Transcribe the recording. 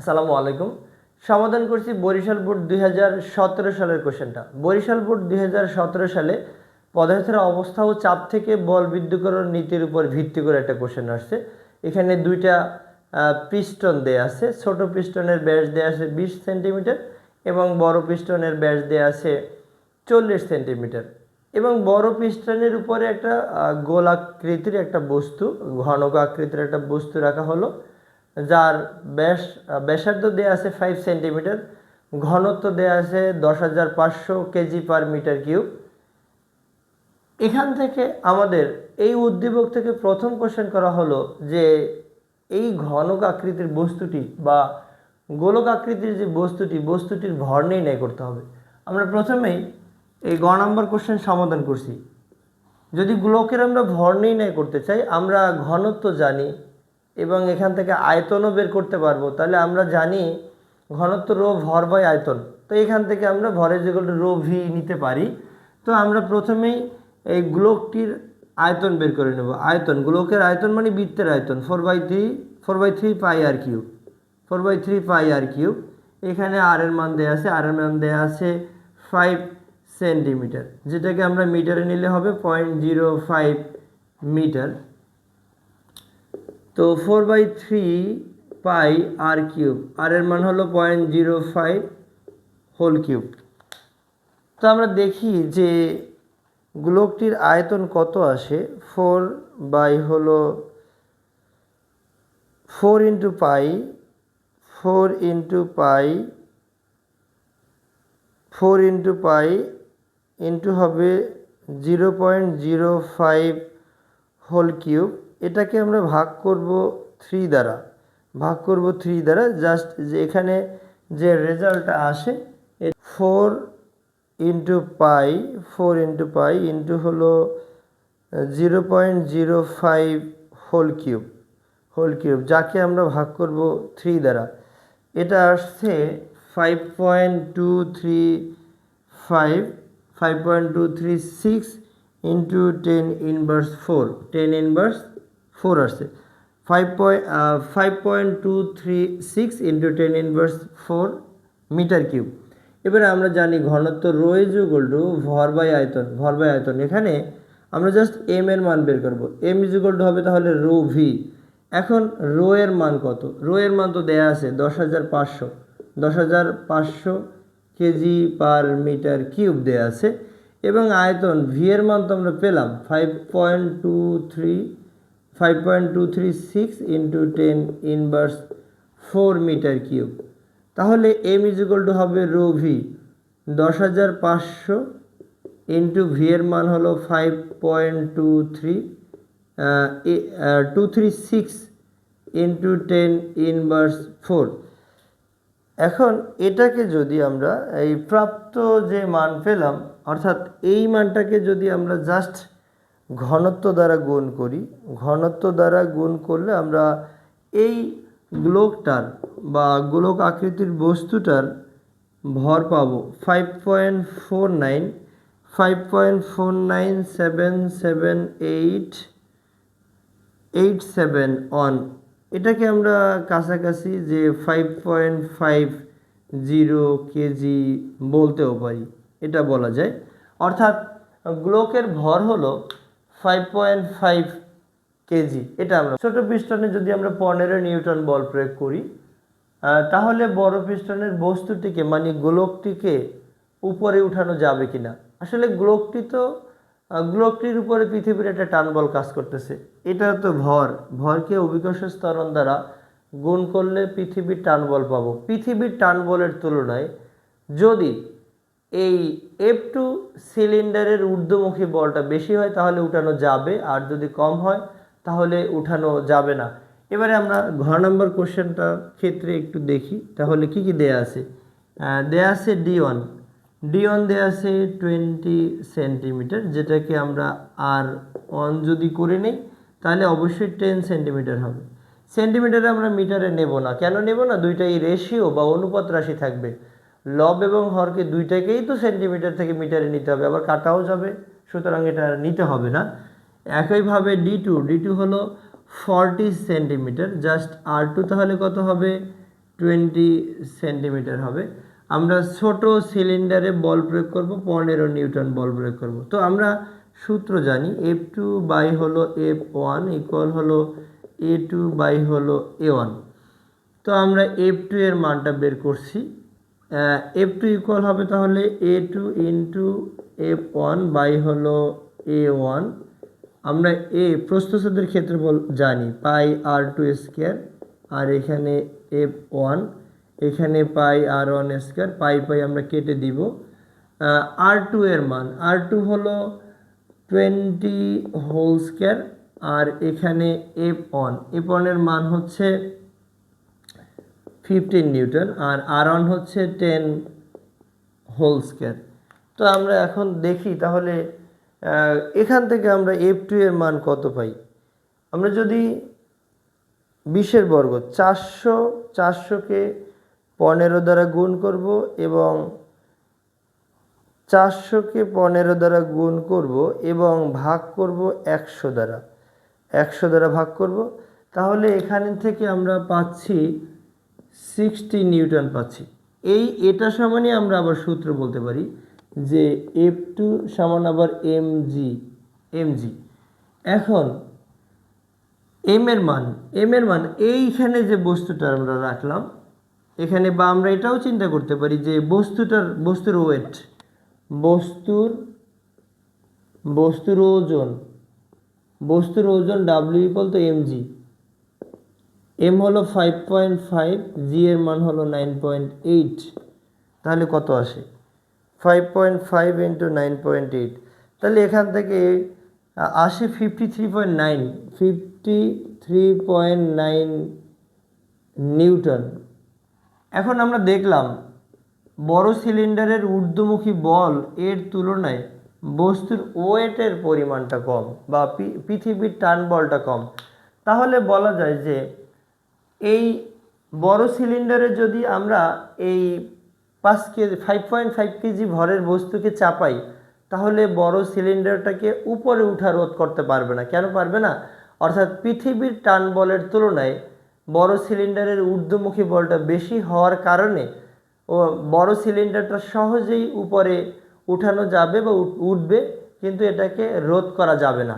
আসসালামু আলাইকুম। সমাধান করছি বরিশাল বোর্ড 2017 সালের কোশ্চেনটা। বরিশাল বোর্ড 2017 সালে পদার্থের অবস্থা ও চাপ থেকে বল বিদ্যুৎকরণ নীতির উপর ভিত্তি করে একটা কোশ্চেন আসছে। এখানে দুইটা পিস্টন দেয়া আছে। ছোট পিস্টনের ব্যাস দেয়া আছে 20 সেন্টিমিটার এবং বড় পিস্টনের ব্যাস দেয়া আছে 40 সেন্টিমিটার এবং বড় পিস্টনের উপরে একটা গোলাকৃতির একটা বস্তু, ঘনক আকৃতির একটা বস্তু রাখা হলো, যার ব্যাসার্ধ দেওয়া আছে 5 সেন্টিমিটার, ঘনত্ব দেওয়া আছে 10,500 কেজি পার মিটার কিউব। এখান থেকে আমাদের এই উদ্দীপক থেকে প্রথম কোশ্চেন করা হলো যে এই ঘনক আকৃতির বস্তুটি বা গোলক আকৃতির যে বস্তুটির ভর নির্ণয় করতে হবে। আমরা প্রথমেই এই গ নম্বর কোশ্চেন সমাধান করছি। যদি গোলকের আমরা ভর নির্ণয় করতে চাই, আমরা ঘনত্ব জানি এবং এখান থেকে আয়তনও বের করতে পারবো। তাহলে আমরা জানি ঘনত্ব রো ভর বাই আয়তন, তো এখান থেকে আমরা ভরের যেগুলো রো ভি নিতে পারি। তো আমরা প্রথমেই এই গোলকটির আয়তন বের করে নেব। আয়তন, গোলকের আয়তন মানে বৃত্তের আয়তন 4/3 পাই আর কিউব, 4/3 পাই আর কিউব। এখানে আর এর মান দেওয়া আছে, আর এর মান দেওয়া আছে 5 সেন্টিমিটার, যেটাকে আমরা মিটারে নিলে হবে 0.05 মিটার। তো 4/3 পাই আর কিউব, আর এর মান হলো 0.05 হোল কিউব। তো আমরা দেখি যে গোলকটির আয়তন কত আসে। 4 ইন্টু পাই 4 ইন্টু পাই ইন্টু হবে 0.05 হোল কিউব। এটাকে আমরা ভাগ করব 3 দ্বারা, জাস্ট যে এখানে যে রেজাল্টটা আসে 4 ইন্টু পাই ইন্টু হলো 0.05 হোল কিউব, যাকে আমরা ভাগ করব 3 দ্বারা। এটা আসছে 5.236 ইন্টু 10 ইনভার্স 4 আসছে 5.236 ইন্টু 10 ইনভার্স 4 মিটার কিউব। এবারে আমরা জানি ঘনত্ব রো ইজ ইকুয়াল টু ভর বাই আয়তন। এখানে আমরা জাস্ট এম এর মান বের করব। এম ইজ ইকুয়াল টু হবে তাহলে রো ভি। এখন রো এর মান কত? রো এর মান তো দেয়া আছে 10,500 কেজি পার মিটার কিউব দেয়া আছে এবং আয়তন ভি এর মান তো আমরা পেলাম 5.236 ইন্টু 10 ইনভার্স 4 মিটার কিউব। তাহলে এম ইজ ইকুয়াল টু হবে রো ভি 10,500 ইন্টু ভি এর মান হলো 5.236 ইন্টু 10 ইনভার্স 4। এখন এটাকে যদি আমরা এই প্রাপ্ত যে মান পেলাম, অর্থাৎ এই মানটাকে যদি আমরা জাস্ট ঘনত্ব দ্বারা গুণ করলে আমরা এই গোলকটার বা গোলক আকৃতির বস্তুটার ভর পাবো 5.49778871। এটাকে আমরা কাছাকাছি যে 5.50 কেজি বলতেও পারি, এটা বলা যায়। অর্থাৎ গোলকের ভর হলো 5.5 কেজি। এটা আমরা ছোট পিস্টনে যদি আমরা 15 নিউটন বল প্রয়োগ করি, তাহলে বড় পিস্টনের বস্তুটিকে মানে গোলকটিকে উপরে উঠানো যাবে কিনা। আসলে গোলকটির উপরে পৃথিবীর একটা টান বল কাজ করতেছে। এটা তো ভরকে অভিকর্ষ ত্বরণ দ্বারা গুণ করলে পৃথিবীর টান বল পাবো। পৃথিবীর টান বলের তুলনায় যদি এই F2 সিলিন্ডারের ঊর্ধ্বমুখী বলটা বেশি হয় তাহলে উঠানো যাবে, আর যদি কম হয় তাহলে উঠানো যাবে না। এবারে আমরা ঘ নম্বর কোশ্চেনটার ক্ষেত্রে একটু দেখি তাহলে কি দেয়া আছে। দেয়া আছে D1 দেয়া আছে 20 সেন্টিমিটার, যেটাকে আমরা R1 যদি করে নেই তাহলে অবশ্যই 10 সেন্টিমিটার হবে। সেন্টিমিটারে আমরা মিটারে নেব না। কেন নেব না? দুইটাই রেশিও বা অনুপাত রাশি থাকবে। লব এবং হরকে দুইটাকেই তো সেন্টিমিটার থেকে মিটারে নিতে হবে, আবার কাটাও যাবে, সুতরাং এটা নিতে হবে না। একইভাবে D2 হলো 40 সেন্টিমিটার, জাস্ট R2 তাহলে কত হবে 20 সেন্টিমিটার হবে। আমরা ছোট সিলিন্ডারে বল প্রয়োগ করব, 15 নিউটন বল প্রয়োগ করব। তো আমরা সূত্র জানি, F2 বাই হলো F1 ইকুয়াল হলো A2 বাই হলো A1। তো আমরা F2 এর মানটা বের করছি। F2 ইকুয়াল হবে তাহলে A2 ইন্টু F1 বাই হলো A1। আমরা প্রস্থচ্ছেদের ক্ষেত্রফল জানি, পাই R2 স্কোয়ার, আর এখানে F1, এখানে পাই R1 স্কোয়ার, পাই পাই আমরা কেটে দিব। R2 এর মান, R2 হলো 20 হোল স্কোয়ার, আর এখানে F1 এর মান হচ্ছে 15 নিউটন, আর R1 হচ্ছে 10 হোল স্কোয়ার। তো আমরা এখন দেখি তাহলে এখান থেকে আমরা F2 এর মান কত পাই। আমরা যদি 20 বর্গ 400কে 15 দ্বারা গুণ করব এবং 400কে 15 দ্বারা গুণ করব এবং ভাগ করব 100 দ্বারা, 100 দ্বারা ভাগ করব, তাহলে এখান থেকে আমরা পাচ্ছি 60 নিউটন পাচ্ছি। এটা সমানই আমরা আবার সূত্র বলতে পারি যে F2 সমান আবার mg। এখন m এর মান এইখানে যে বস্তুটা আমরা রাখলাম এখানে, বা আমরা এটাও চিন্তা করতে পারি যে বস্তুর ওয়েট, বস্তুর ওজন W equal to mg। m হলো 5.5, g এর মান হলো 9.8। তাহলে কত আসে? 5.5 ইন্টু 9.8, তাহলে এখান থেকে আসে 53.9 নিউটন। এখন আমরা দেখলাম বড় সিলিন্ডারের ঊর্ধ্বমুখী বল এর তুলনায় বস্তুর ওয়েটের পরিমাণটা কম, বা পৃথিবীর টান বলটা কম। তাহলে বলা যায় যে এই বড় সিলিন্ডারে যদি আমরা এই 5.5 কেজি ভরের বস্তুকে চাপাই, তাহলে বড় সিলিন্ডারটাকে উপরে উঠা রোধ করতে পারবে না। কেন পারবে না? অর্থাৎ পৃথিবীর টান বলের তুলনায় বড় সিলিন্ডারের ঊর্ধ্বমুখী বলটা বেশি হওয়ার কারণে বড় সিলিন্ডারটা সহজেই উপরে উঠানো যাবে বা উঠবে, কিন্তু এটাকে রোধ করা যাবে না।